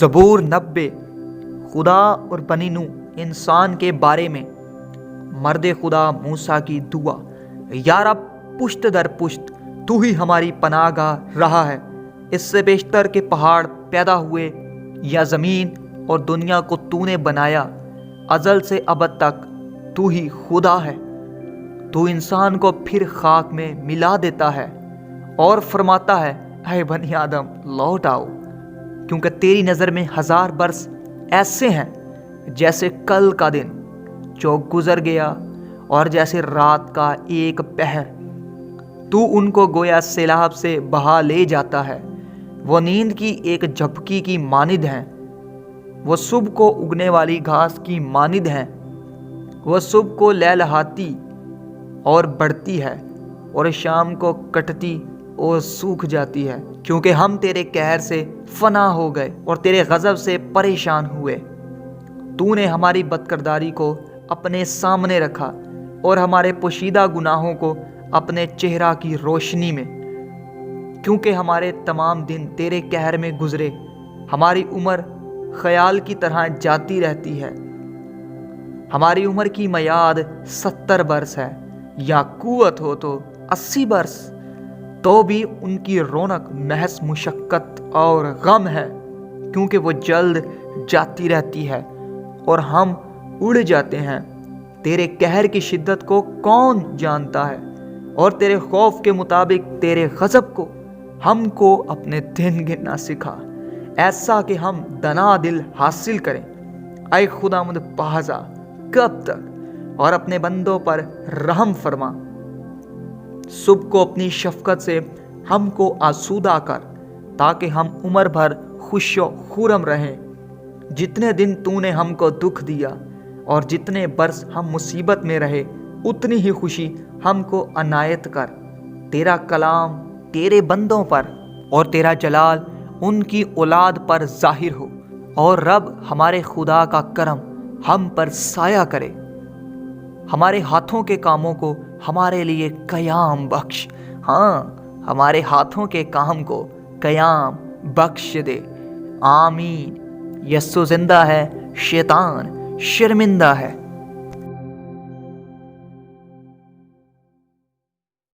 زبور 90 خدا اور بنی نوح انسان کے بارے میں مرد خدا موسیٰ کی دعا۔ یا رب، پشت در پشت تو ہی ہماری پناہ گاہ رہا ہے۔ اس سے بیشتر کے پہاڑ پیدا ہوئے یا زمین اور دنیا کو تو نے بنایا، ازل سے ابد تک تو ہی خدا ہے۔ تو انسان کو پھر خاک میں ملا دیتا ہے اور فرماتا ہے اے بنی آدم لوٹ آؤ، کیونکہ تیری نظر میں 1000 برس ایسے ہیں جیسے کل کا دن جو گزر گیا اور جیسے رات کا ایک پہر۔ تو ان کو گویا سیلاب سے بہا لے جاتا ہے، وہ نیند کی ایک جھپکی کی مانند ہیں، وہ صبح کو اگنے والی گھاس کی مانند ہیں، وہ صبح کو لہلہاتی اور بڑھتی ہے اور شام کو کٹتی اور سوکھ جاتی ہے، کیونکہ ہم تیرے قہر سے فنا ہو گئے اور تیرے غضب سے پریشان ہوئے۔ تو نے ہماری بدکرداری کو اپنے سامنے رکھا اور ہمارے پوشیدہ گناہوں کو اپنے چہرہ کی روشنی میں، کیونکہ ہمارے تمام دن تیرے قہر میں گزرے، ہماری عمر خیال کی طرح جاتی رہتی ہے۔ ہماری عمر کی میعاد 70 برس ہے، یا قوت ہو تو 80 برس، تو بھی ان کی رونق محض مشقت اور غم ہے، کیونکہ وہ جلد جاتی رہتی ہے اور ہم اڑ جاتے ہیں۔ تیرے قہر کی شدت کو کون جانتا ہے، اور تیرے خوف کے مطابق تیرے غضب کو ہم کو اپنے دن گننا سکھا، ایسا کہ ہم دنا دل حاصل کریں۔ اے خداوند پازا، کب تک؟ اور اپنے بندوں پر رحم فرما۔ صبح کو اپنی شفقت سے ہم کو آسودہ کر، تاکہ ہم عمر بھر خوش و خرم رہیں۔ جتنے دن تو نے ہم کو دکھ دیا اور جتنے برس ہم مصیبت میں رہے، اتنی ہی خوشی ہم کو عنایت کر۔ تیرا کلام تیرے بندوں پر اور تیرا جلال ان کی اولاد پر ظاہر ہو، اور رب ہمارے خدا کا کرم ہم پر سایہ کرے۔ ہمارے ہاتھوں کے کاموں کو ہمارے لیے قیام بخش، ہاں ہمارے ہاتھوں کے کام کو قیام بخش دے۔ آمین۔ یسوع زندہ ہے، شیطان شرمندہ ہے۔